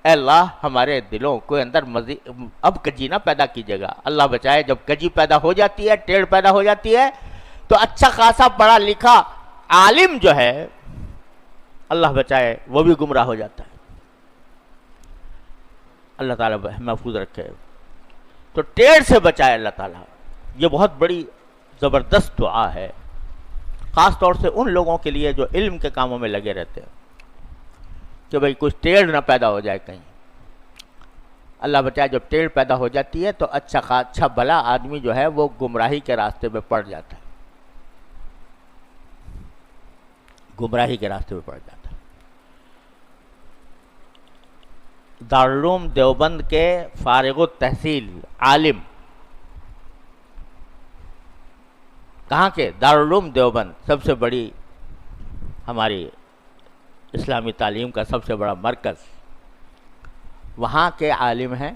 اے اللہ ہمارے دلوں کو اندر مزید اب کجی نہ پیدا کیجیے گا. اللہ بچائے جب کجی پیدا ہو جاتی ہے, ٹیڑھ پیدا ہو جاتی ہے, تو اچھا خاصا پڑھا لکھا عالم جو ہے اللہ بچائے وہ بھی گمراہ ہو جاتا ہے. اللہ تعالیٰ محفوظ رکھے. تو ٹیڑھ سے بچائے اللہ تعالیٰ. یہ بہت بڑی زبردست دعا ہے, خاص طور سے ان لوگوں کے لیے جو علم کے کاموں میں لگے رہتے ہیں کہ بھئی کچھ ٹیڑھ نہ پیدا ہو جائے کہیں. اللہ بچائے جب ٹیڑھ پیدا ہو جاتی ہے تو اچھا بھلا آدمی جو ہے وہ گمراہی کے راستے پہ پڑ جاتا ہے, گمراہی کے راستے پہ پڑ جاتا ہے. دارالعلوم دیوبند کے فارغ التحصیل عالم, کہاں کے؟ دارالعلوم دیوبند, سب سے بڑی ہماری اسلامی تعلیم کا سب سے بڑا مرکز, وہاں کے عالم ہیں.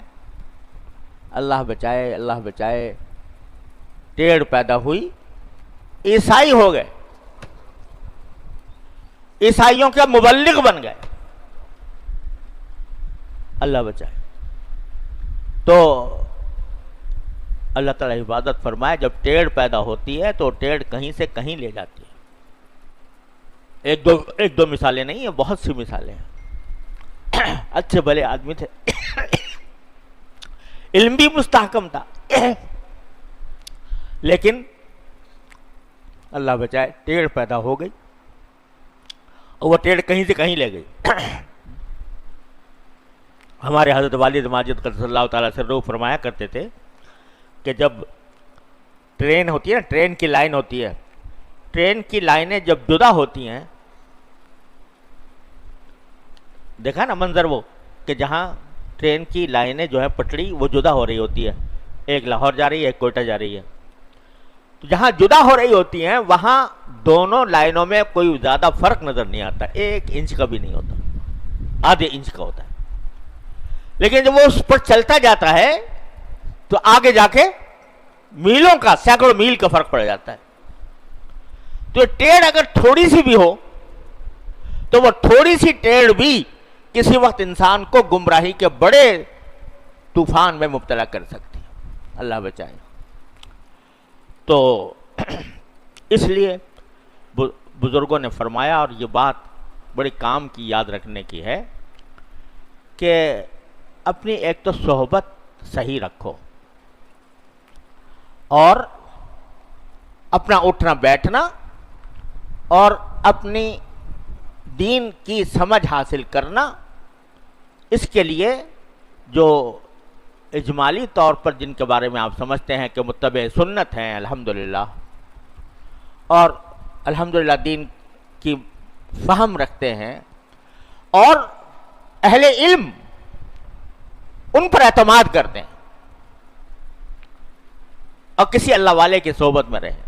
اللہ بچائے, اللہ بچائے, ٹیڑھ پیدا ہوئی, عیسائی ہو گئے, عیسائیوں کے مبلغ بن گئے. اللہ بچائے. تو اللہ تعالیٰ حفاظت فرمائے. جب ٹیڑھ پیدا ہوتی ہے تو ٹیڑھ کہیں سے کہیں لے جاتی ہے. ایک دو مثالیں نہیں ہیں, بہت سی مثالیں ہیں. اچھے بھلے آدمی تھے, علم بھی مستحکم تھا, لیکن اللہ بچائے ٹیڑھ پیدا ہو گئی اور وہ ٹیڑھ کہیں سے کہیں لے گئی. ہمارے حضرت والد ماجد قدس اللہ تعالیٰ سے روح فرمایا کرتے تھے کہ جب ٹرین ہوتی ہے نا, ٹرین کی لائن ہوتی ہے, ٹرین کی لائنیں جب جدا ہوتی ہیں, دیکھا نا منظر وہ کہ جہاں ٹرین کی لائنیں جو ہے پٹڑی وہ جدا ہو رہی ہوتی ہے, ایک لاہور جا رہی ہے, ایک کوئٹہ جا رہی ہے. تو جہاں جدا ہو رہی ہوتی ہیں وہاں دونوں لائنوں میں کوئی زیادہ فرق نظر نہیں آتا, 1 انچ کا بھی نہیں ہوتا, آدھے انچ کا ہوتا ہے. لیکن جب وہ اس پر چلتا جاتا ہے تو آگے جا کے میلوں کا, سینکڑوں میل کا فرق پڑ جاتا ہے. تو ٹیڑھ اگر تھوڑی سی بھی ہو تو وہ تھوڑی سی ٹیڑھ بھی کسی وقت انسان کو گمراہی کے بڑے طوفان میں مبتلا کر سکتی ہے. اللہ بچائے. تو اس لیے بزرگوں نے فرمایا, اور یہ بات بڑے کام کی یاد رکھنے کی ہے, کہ اپنی ایک تو صحبت صحیح رکھو, اور اپنا اٹھنا بیٹھنا اور اپنی دین کی سمجھ حاصل کرنا, اس کے لیے جو اجمالی طور پر جن کے بارے میں آپ سمجھتے ہیں کہ متبع سنت ہیں الحمدللہ, اور الحمدللہ دین کی فہم رکھتے ہیں, اور اہل علم ان پر اعتماد کرتے ہیں, اور کسی اللہ والے کی صحبت میں رہے,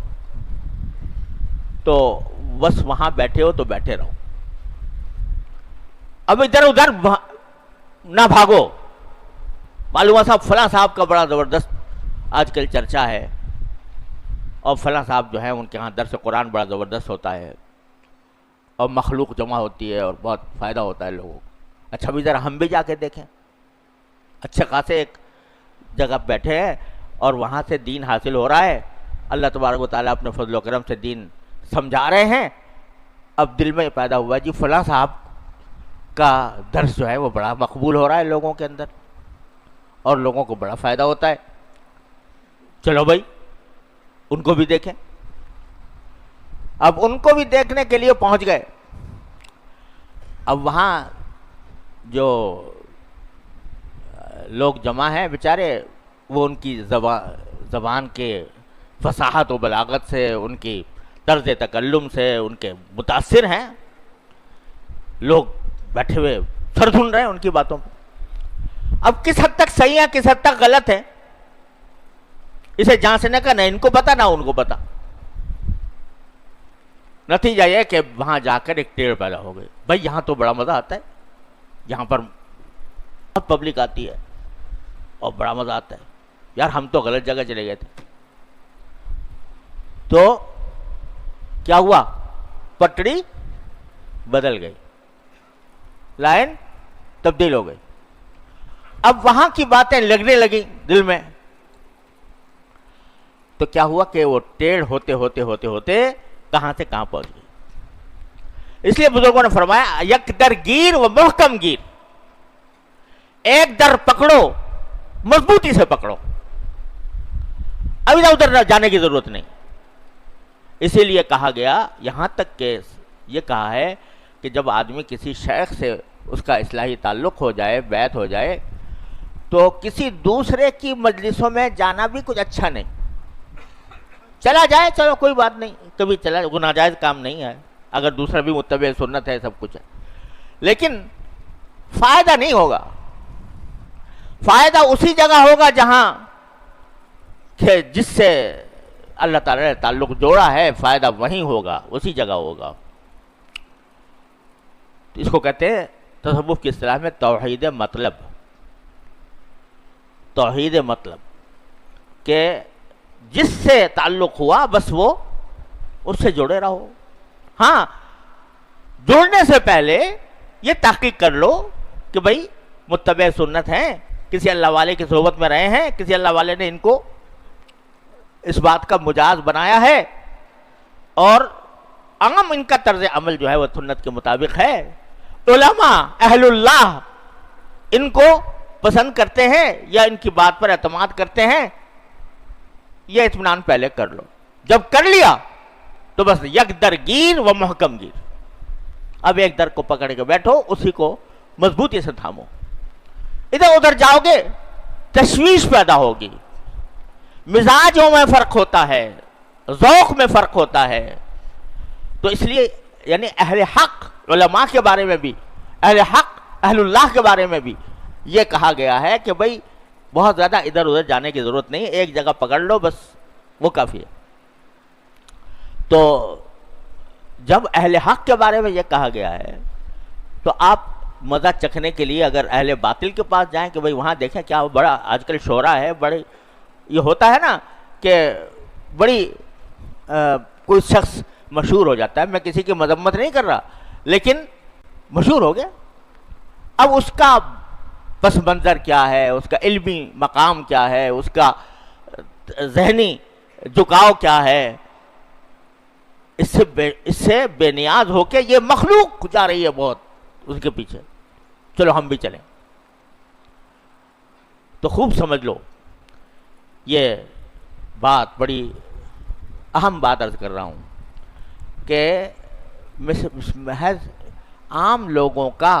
تو بس وہاں بیٹھے ہو تو بیٹھے رہو. اب ادھر ادھر نہ بھاگو. معلوم صاحب فلاں صاحب کا بڑا زبردست آج کل چرچا ہے, اور فلاں صاحب جو ہیں ان کے ہاں درس قرآن بڑا زبردست ہوتا ہے, اور مخلوق جمع ہوتی ہے اور بہت فائدہ ہوتا ہے لوگوں کو. اچھا بھی ذرا ہم بھی جا کے دیکھیں. اچھے خاصے ایک جگہ بیٹھے ہیں اور وہاں سے دین حاصل ہو رہا ہے, اللہ تبارک و تعالیٰ اپنے فضل و کرم سے دین سمجھا رہے ہیں. اب دل میں پیدا ہوا جی فلاں صاحب کا درس جو ہے وہ بڑا مقبول ہو رہا ہے لوگوں کے اندر, اور لوگوں کو بڑا فائدہ ہوتا ہے, چلو بھائی ان کو بھی دیکھیں. اب ان کو بھی دیکھنے کے لیے پہنچ گئے. اب وہاں جو لوگ جمع ہیں بیچارے, وہ ان کی زبان کے فصاحت و بلاغت سے, ان کی طرز تکلم سے ان کے متاثر ہیں. لوگ بیٹھے ہوئے سر دھن رہے ہیں ان کی باتوں پہ. اب کس حد تک صحیح ہے, کس حد تک غلط ہے, اسے جانچنے کا نہ ان کو پتا نہ ان کو پتا. نتیجہ یہ کہ وہاں جا کر ایک ٹیڑھ پیدا ہو گئی. بھائی یہاں تو بڑا مزہ آتا ہے, یہاں پر بہت پبلک آتی ہے اور بڑا مزہ آتا ہے. یار ہم تو غلط جگہ چلے گئے تھے. تو کیا ہوا, پٹڑی بدل گئی, لائن تبدیل ہو گئی. اب وہاں کی باتیں لگنے لگی دل میں، تو کیا ہوا کہ وہ ٹیڑھ ہوتے ہوتے ہوتے ہوتے کہاں سے کہاں پہنچ گئی. اس لیے بزرگوں نے فرمایا یک در گیر و محکم گیر، ایک در پکڑو مضبوطی سے پکڑو، اب ادھر ادھر جانے کی ضرورت نہیں. اسی لیے کہا گیا، یہاں تک کہ یہ کہا ہے کہ جب آدمی کسی شیخ سے اس کا اصلاحی تعلق ہو جائے، بیعت ہو جائے، تو کسی دوسرے کی مجلسوں میں جانا بھی کچھ اچھا نہیں. چلا جائے چلو کوئی بات نہیں، کبھی چلا، گناہ جائز کام نہیں ہے، اگر دوسرا بھی متبع سنت ہے، سب کچھ ہے، لیکن فائدہ نہیں ہوگا. فائدہ اسی جگہ ہوگا جہاں کہ جس سے اللہ تعالیٰ نے تعلق جوڑا ہے، فائدہ وہیں ہوگا، اسی جگہ ہوگا. تو اس کو کہتے ہیں تصوف کی اصطلاح میں توحید مطلب. توحید مطلب کہ جس سے تعلق ہوا بس وہ اس سے جڑے رہو. ہاں، جڑنے سے پہلے یہ تحقیق کر لو کہ بھئی متبع سنت ہیں، کسی اللہ والے کی صحبت میں رہے ہیں، کسی اللہ والے نے ان کو اس بات کا مجاز بنایا ہے، اور عام ان کا طرز عمل جو ہے وہ سنت کے مطابق ہے. علماء اہل اللہ ان کو پسند کرتے ہیں یا ان کی بات پر اعتماد کرتے ہیں، یہ اطمینان پہلے کر لو. جب کر لیا تو بس یک در گیر و محکم گیر. اب ایک در کو پکڑ کے بیٹھو، اسی کو مضبوطی سے تھامو. ادھر ادھر جاؤ گے تشویش پیدا ہوگی، مزاجوں میں فرق ہوتا ہے، ذوق میں فرق ہوتا ہے. تو اس لیے یعنی اہل حق علماء کے بارے میں بھی، اہل حق اہل اللہ کے بارے میں بھی یہ کہا گیا ہے کہ بھئی بہت زیادہ ادھر ادھر جانے کی ضرورت نہیں، ایک جگہ پکڑ لو بس، وہ کافی ہے. تو جب اہل حق کے بارے میں یہ کہا گیا ہے تو آپ مزہ چکھنے کے لیے اگر اہل باطل کے پاس جائیں کہ بھئی وہاں دیکھیں کیا بڑا آج کل شہرہ ہے، بڑے یہ ہوتا ہے نا کہ بڑی کوئی شخص مشہور ہو جاتا ہے، میں کسی کی مذمت نہیں کر رہا، لیکن مشہور ہو گیا، اب اس کا پس منظر کیا ہے، اس کا علمی مقام کیا ہے، اس کا ذہنی جھکاؤ کیا ہے، اس سے بے نیاز ہو کے یہ مخلوق جا رہی ہے بہت اس کے پیچھے، چلو ہم بھی چلیں. تو خوب سمجھ لو، یہ بات بڑی اہم بات عرض کر رہا ہوں کہ محض عام لوگوں کا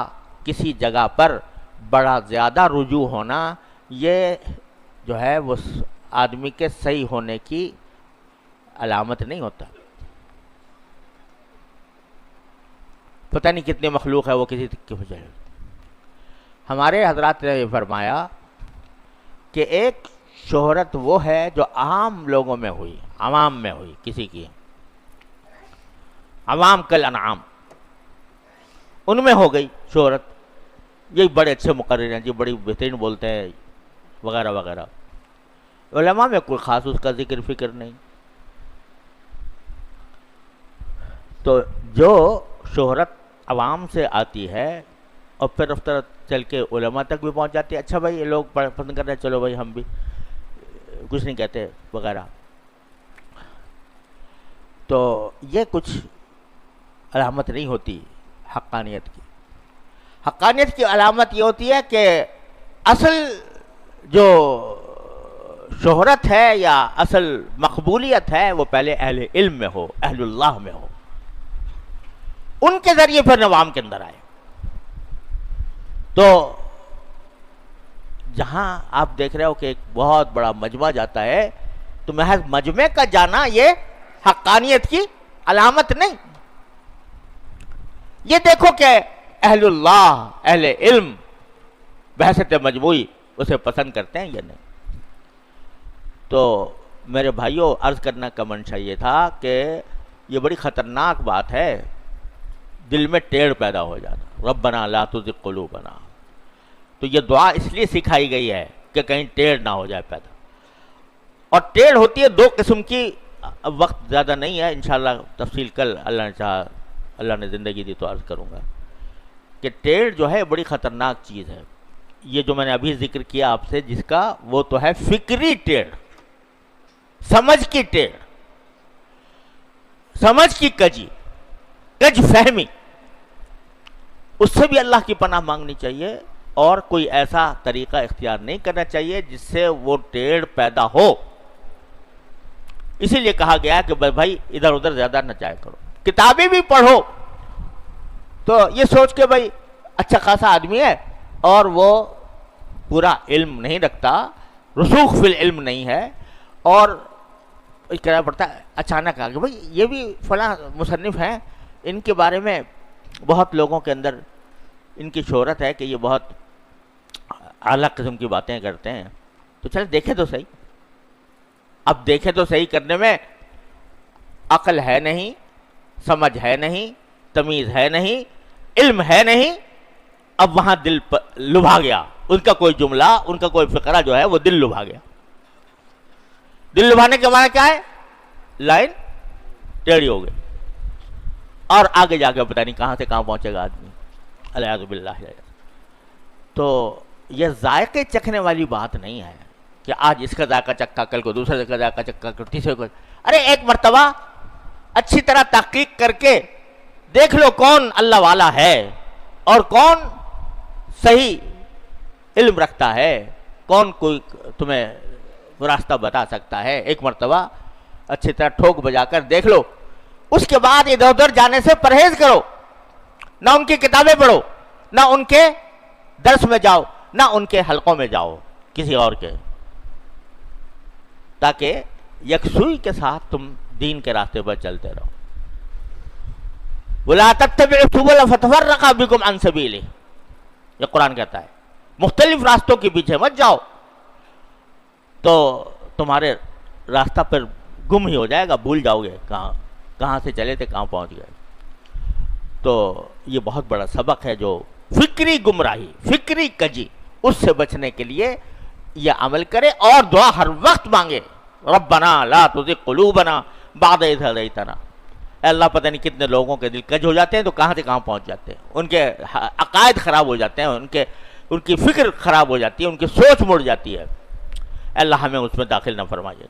کسی جگہ پر بڑا زیادہ رجوع ہونا یہ جو ہے وہ آدمی کے صحیح ہونے کی علامت نہیں ہوتا. پتہ نہیں کتنے مخلوق ہے وہ کسی کی وجہ. ہمارے حضرات نے یہ فرمایا کہ ایک شہرت وہ ہے جو عام لوگوں میں ہوئی، عوام میں ہوئی، کسی کی عوام کل انعام، ان میں ہو گئی شہرت، یہ بڑے اچھے مقرر ہیں جی، بڑی بہترین بولتے ہیں وغیرہ وغیرہ. علماء میں کوئی خاص اس کا ذکر فکر نہیں. تو جو شہرت عوام سے آتی ہے اور پھر رفتہ چل کے علماء تک بھی پہنچ جاتی ہے، اچھا بھائی یہ لوگ پسند کر رہے ہیں، چلو بھائی ہم بھی کچھ نہیں کہتے وغیرہ. تو یہ کچھ علامت نہیں ہوتی حقانیت کی. حقانیت کی علامت یہ ہوتی ہے کہ اصل جو شہرت ہے یا اصل مقبولیت ہے وہ پہلے اہل علم میں ہو، اہل اللہ میں ہو، ان کے ذریعے پھر عوام کے اندر آئے. تو جہاں آپ دیکھ رہے ہو کہ ایک بہت بڑا مجمع جاتا ہے تو محض مجمع کا جانا یہ حقانیت کی علامت نہیں. یہ دیکھو کہ اہل اللہ اہل علم بحثت مجموعی اسے پسند کرتے ہیں یا نہیں. تو میرے بھائیوں عرض کرنا کا منشا یہ تھا کہ یہ بڑی خطرناک بات ہے دل میں ٹیڑھ پیدا ہو جانا، ربنا لا تزغ قلوبنا. تو یہ دعا اس لیے سکھائی گئی ہے کہ کہیں ٹیڑھ نہ ہو جائے پیدا. اور ٹیڑھ ہوتی ہے دو قسم کی. اب وقت زیادہ نہیں ہے، انشاءاللہ تفصیل کل اللہ نے چاہا، اللہ نے زندگی دی تو عرض کروں گا کہ ٹیڑھ جو ہے بڑی خطرناک چیز ہے. یہ جو میں نے ابھی ذکر کیا آپ سے جس کا، وہ تو ہے فکری ٹیڑھ، سمجھ کی ٹیڑھ، سمجھ کی کج فہمی، اس سے بھی اللہ کی پناہ مانگنی چاہیے، اور کوئی ایسا طریقہ اختیار نہیں کرنا چاہیے جس سے وہ ٹیڑھ پیدا ہو۔ اسی لیے کہا گیا کہ بھائی ادھر ادھر زیادہ نہ جایا کرو، کتابیں بھی پڑھو تو یہ سوچ کے بھائی اچھا خاصا آدمی ہے اور وہ پورا علم نہیں رکھتا، رسوخ فی العلم نہیں ہے، اور کہنا پڑتا ہے اچانک آگے بھائی یہ بھی فلاں مصنف ہیں، ان کے بارے میں بہت لوگوں کے اندر ان کی شہرت ہے کہ یہ بہت اعلیٰ قسم کی باتیں کرتے ہیں، تو چلے دیکھیں تو صحیح۔ اب دیکھیں تو صحیح کرنے میں عقل ہے نہیں، سمجھ ہے نہیں، تمیز ہے نہیں، علم ہے نہیں، اب وہاں دل لبھا گیا، ان کا کوئی جملہ، ان کا کوئی فقرہ جو ہے وہ دل لبھا گیا۔ دل لبھانے کے معنی کیا ہے؟ لائن ٹیڑھی ہو گئی، اور آگے جا کے پتہ نہیں کہاں سے کہاں پہنچے گا آدمی، الیاذ باللہ۔ تو یہ ذائقے چکھنے والی بات نہیں ہے کہ آج اس کا ذائقہ چکھا، کل کو دوسرے کا ذائقہ چکھا، تیسرے کو، ارے ایک مرتبہ اچھی طرح تحقیق کر کے دیکھ لو کون اللہ والا ہے اور کون صحیح علم رکھتا ہے، کون کوئی تمہیں راستہ بتا سکتا ہے، ایک مرتبہ اچھی طرح ٹھوک بجا کر دیکھ لو، اس کے بعد ادھر ادھر جانے سے پرہیز کرو، نہ ان کی کتابیں پڑھو، نہ ان کے درس میں جاؤ، نہ ان کے حلقوں میں جاؤ کسی اور کے، تاکہ یکسوئی کے ساتھ تم دین کے راستے پر چلتے رہو۔ وَلَا تَتَّبِعُوا السُّبُلَ فَتَفَرَّقَ بِكُمْ عَنْ سَبِيلِهِ، یہ قرآن کہتا ہے مختلف راستوں کے پیچھے مت جاؤ، تو تمہارے راستہ پر گم ہی ہو جائے گا، بھول جاؤ گے کہاں سے چلے تھے، کہاں پہنچ گئے۔ تو یہ بہت بڑا سبق ہے، جو فکری گمراہی، فکری کجی، اس سے بچنے کے لیے یہ عمل کرے، اور دعا ہر وقت مانگے، ربنا لا تزغ قلوبنا بعد اذ ہدیتنا۔ اے اللہ، پتہ نہیں کتنے لوگوں کے دل کج ہو جاتے ہیں تو کہاں سے کہاں پہنچ جاتے ہیں، ان کے عقائد خراب ہو جاتے ہیں، ان کی فکر خراب ہو جاتی ہے، ان کی سوچ مڑ جاتی ہے۔ اے اللہ ہمیں اس میں داخل نہ فرمائیے۔